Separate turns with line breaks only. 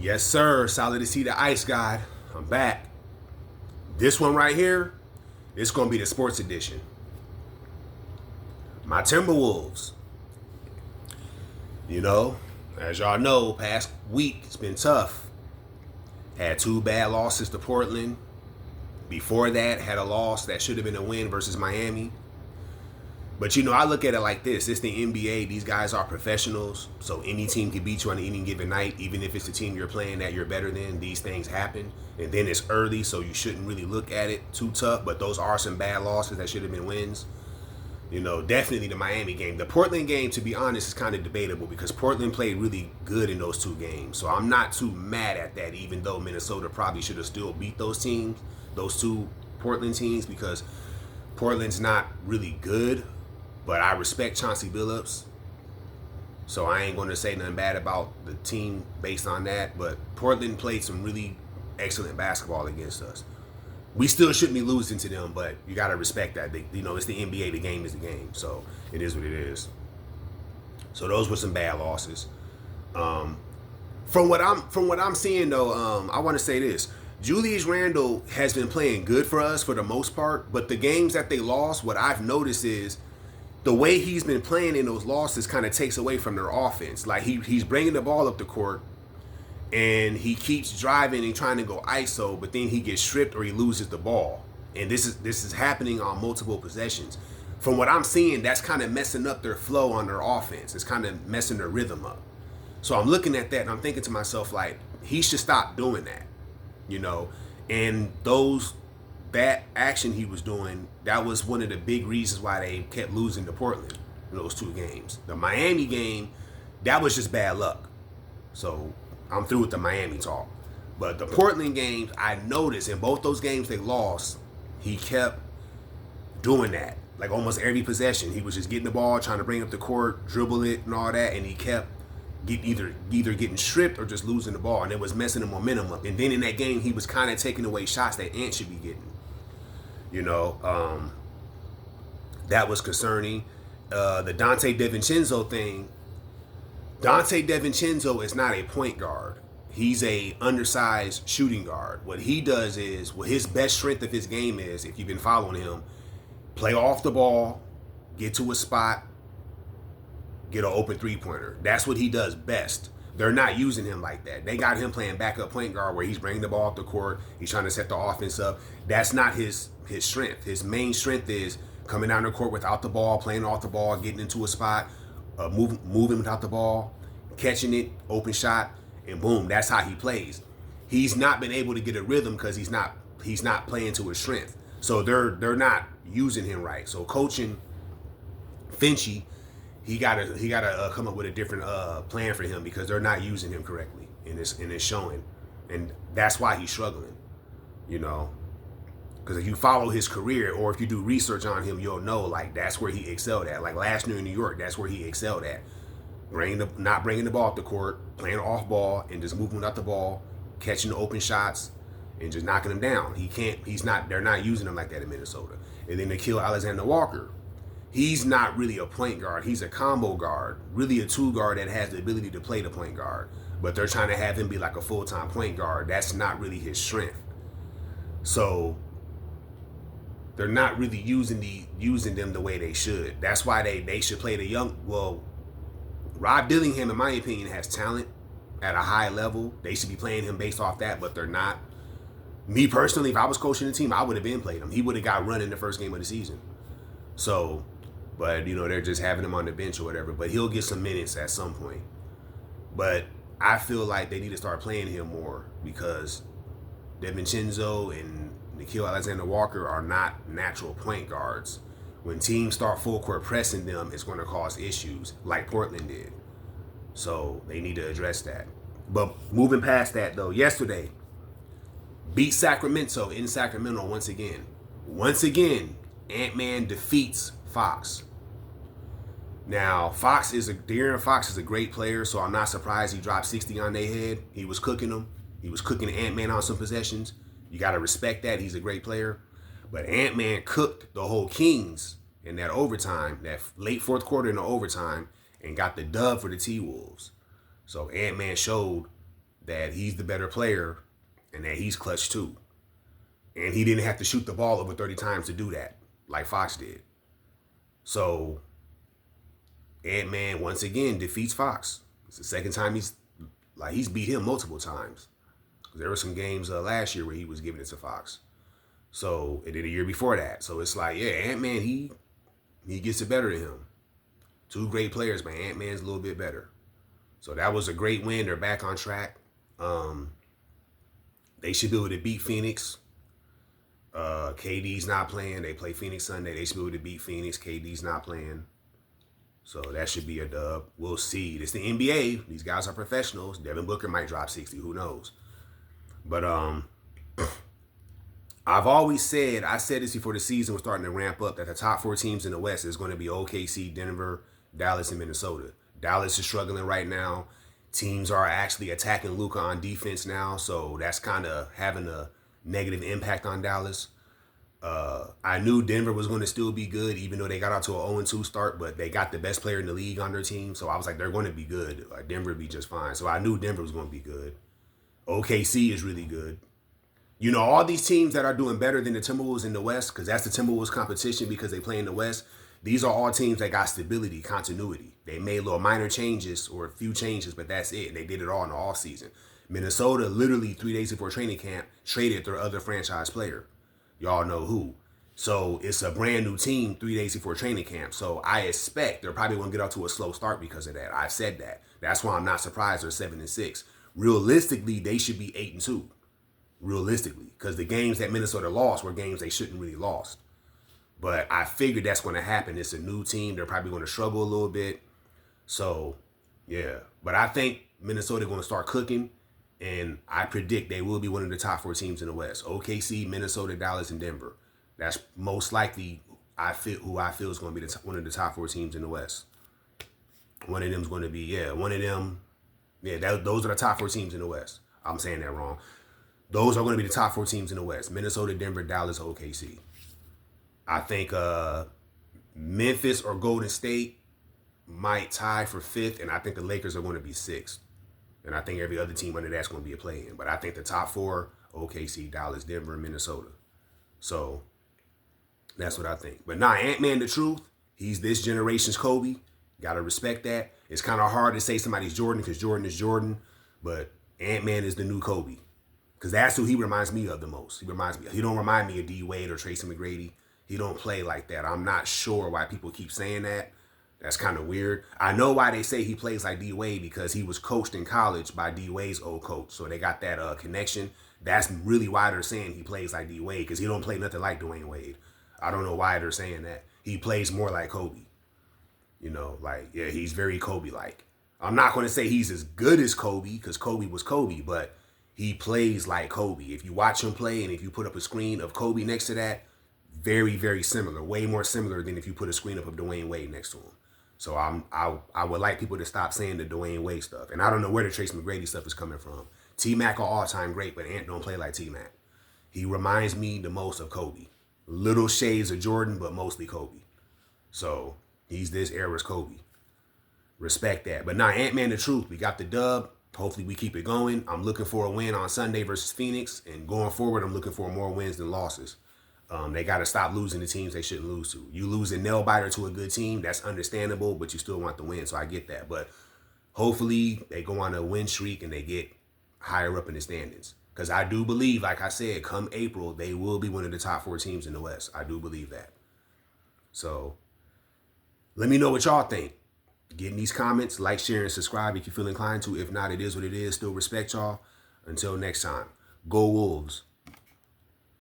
Yes, sir. Solidus-T, the Ice Guy. I'm back. This one right here, it's going to be the sports edition. My Timberwolves. You know, as y'all know, past week it's been tough. Had two bad losses to Portland. Before that, had a loss that should have been a win versus Miami. But I look at it like this. It's the NBA. These guys are professionals. So any team can beat you on any given night, even if it's the team you're playing that you're better than. These things happen. And then it's early, so you shouldn't really look at it too tough. But those are some bad losses that should have been wins. Definitely the Miami game. The Portland game, to be honest, is kind of debatable because Portland played really good in those two games. So I'm not too mad at that, even though Minnesota probably should have still beat those teams, those two Portland teams, because Portland's not really good. But I respect Chauncey Billups, so I ain't going to say nothing bad about the team based on that. But Portland played some really excellent basketball against us. We still shouldn't be losing to them, but you got to respect that. It's the NBA. The game is the game, so it is what it is. So those were some bad losses. From what I'm seeing though, I want to say this. Julius Randle has been playing good for us for the most part, but the games that they lost, what I've noticed is the way he's been playing in those losses kind of takes away from their offense. Like he's bringing the ball up the court and he keeps driving and trying to go ISO, but then he gets stripped or he loses the ball. And this is happening on multiple possessions. From what I'm seeing, that's kind of messing up their flow on their offense. It's kind of messing their rhythm up. So I'm looking at that and I'm thinking to myself, like, he should stop doing that. And that action he was doing, that was one of the big reasons why they kept losing to Portland in those two games. The Miami game, that was just bad luck. So I'm through with the Miami talk. But the Portland games, I noticed in both those games they lost, he kept doing that. Like almost every possession, he was just getting the ball, trying to bring up the court, dribble it and all that, and he kept either getting stripped or just losing the ball, and it was messing the momentum up. And then in that game, he was kind of taking away shots that Ant should be getting. That was concerning. The Dante DiVincenzo thing. Dante DiVincenzo is not a point guard. He's a undersized shooting guard. What he does is, what his best strength of his game is, if you've been following him, play off the ball, get to a spot, get an open three-pointer. That's what he does best. They're not using him like that. They got him playing backup point guard where he's bringing the ball up the court. He's trying to set the offense up. That's not his strength. His main strength is coming down the court without the ball, playing off the ball, getting into a spot, moving without the ball, catching it, open shot, and boom. That's how he plays. He's not been able to get a rhythm because he's not playing to his strength. So they're not using him right. So coaching Finchy, he gotta come up with a different plan for him because they're not using him correctly, and it's showing, and that's why he's struggling. Because if you follow his career or if you do research on him, you'll know like that's where he excelled at. Like last year in New York, that's where he excelled at. Not bringing the ball up the court, playing off ball, and just moving without the ball, catching the open shots, and just knocking them down. They're not using him like that in Minnesota. And then they kill Alexander Walker. He's not really a point guard. He's a combo guard, really a two guard that has the ability to play the point guard. But they're trying to have him be like a full-time point guard. That's not really his strength. So they're not really using them the way they should. That's why they should play the young. Well, Rob Dillingham, in my opinion, has talent at a high level. They should be playing him based off that, but they're not. Me personally, if I was coaching the team, I would have been played him. He would have got run in the first game of the season. So, but they're just having him on the bench or whatever. But he'll get some minutes at some point. But I feel like they need to start playing him more because DiVincenzo and Nickeil Alexander-Walker are not natural point guards. When teams start full court pressing them, it's going to cause issues like Portland did. So they need to address that. But moving past that though, yesterday, beat Sacramento in Sacramento once again. Once again, Ant-Man defeats Fox. Now, De'Aaron Fox is a great player, so I'm not surprised he dropped 60 on their head. He was cooking them. He was cooking Ant-Man on some possessions. You got to respect that. He's a great player. But Ant-Man cooked the whole Kings in that overtime, that late fourth quarter in the overtime, and got the dub for the T-Wolves. So Ant-Man showed that he's the better player and that he's clutch too. And he didn't have to shoot the ball over 30 times to do that, like Fox did. So Ant-Man once again defeats Fox. It's the second time he's beat him multiple times. There were some games last year where he was giving it to Fox. So, and then a year before that. So it's like, yeah, Ant-Man, he gets it better than him. Two great players, but Ant-Man's a little bit better. So that was a great win. They're back on track. They should be able to beat Phoenix. KD's not playing. They play Phoenix Sunday. They should be able to beat Phoenix. KD's not playing. So that should be a dub. We'll see. It's the NBA. These guys are professionals. Devin Booker might drop 60. Who knows? But I've always said, I said this before the season was starting to ramp up, that the top 4 teams in the West is going to be OKC, Denver, Dallas, and Minnesota. Dallas is struggling right now. Teams are actually attacking Luka on defense now, so that's kind of having a negative impact on Dallas. I knew Denver was going to still be good, even though they got out to an 0-2 start, but they got the best player in the league on their team, so I was like, they're going to be good. Denver would be just fine. So I knew Denver was going to be good. OKC is really good. You know, all these teams that are doing better than the Timberwolves in the West, because that's the Timberwolves competition because they play in the West, these are all teams that got stability, continuity. They made little minor changes or a few changes, but that's it. And they did it all in the offseason. Minnesota, literally 3 days before training camp, traded their other franchise player. Y'all know who. So it's a brand new team 3 days before training camp. So I expect they're probably going to get off to a slow start because of that. I said that. That's why I'm not surprised they're 7-6. Realistically, they should be 8-2. Realistically, because the games that Minnesota lost were games they shouldn't really lost. But I figured that's going to happen. It's a new team. They're probably going to struggle a little bit. So, yeah. But I think Minnesota going to start cooking, and I predict they will be one of the top 4 teams in the West. OKC, Minnesota, Dallas, and Denver. That's most likely who I feel is going to be one of the top 4 teams in the West. One of them is going to be, one of them. Yeah, those are the top 4 teams in the West. I'm saying that wrong. Those are going to be the top 4 teams in the West. Minnesota, Denver, Dallas, OKC. I think Memphis or Golden State might tie for 5th, and I think the Lakers are going to be 6th. And I think every other team under that's going to be a play-in. But I think the top 4, OKC, Dallas, Denver, and Minnesota. So that's what I think. But Ant-Man, the truth, he's this generation's Kobe. Got to respect that. It's kind of hard to say somebody's Jordan because Jordan is Jordan, but Ant-Man is the new Kobe. Because that's who he reminds me of the most. He don't remind me of D. Wade or Tracy McGrady. He don't play like that. I'm not sure why people keep saying that. That's kind of weird. I know why they say he plays like D. Wade, because he was coached in college by D. Wade's old coach. So they got that connection. That's really why they're saying he plays like D. Wade, because he don't play nothing like Dwayne Wade. I don't know why they're saying that. He plays more like Kobe. You know, he's very Kobe-like. I'm not going to say he's as good as Kobe, because Kobe was Kobe, but he plays like Kobe. If you watch him play and if you put up a screen of Kobe next to that, very, very similar. Way more similar than if you put a screen up of Dwayne Wade next to him. So I would like people to stop saying the Dwayne Wade stuff. And I don't know where the Tracy McGrady stuff is coming from. T-Mac are all-time great, but Ant don't play like T-Mac. He reminds me the most of Kobe. Little shades of Jordan, but mostly Kobe. So he's this era's Kobe. Respect that. But Ant-Man the truth. We got the dub. Hopefully we keep it going. I'm looking for a win on Sunday versus Phoenix. And going forward, I'm looking for more wins than losses. They got to stop losing to teams they shouldn't lose to. You lose a nail biter to a good team, that's understandable, but you still want the win, so I get that. But hopefully they go on a win streak and they get higher up in the standings. Because I do believe, like I said, come April, they will be one of the top 4 teams in the West. I do believe that. So let me know what y'all think. Get in these comments, like, share, and subscribe if you feel inclined to. If not, it is what it is. Still respect y'all. Until next time, go Wolves.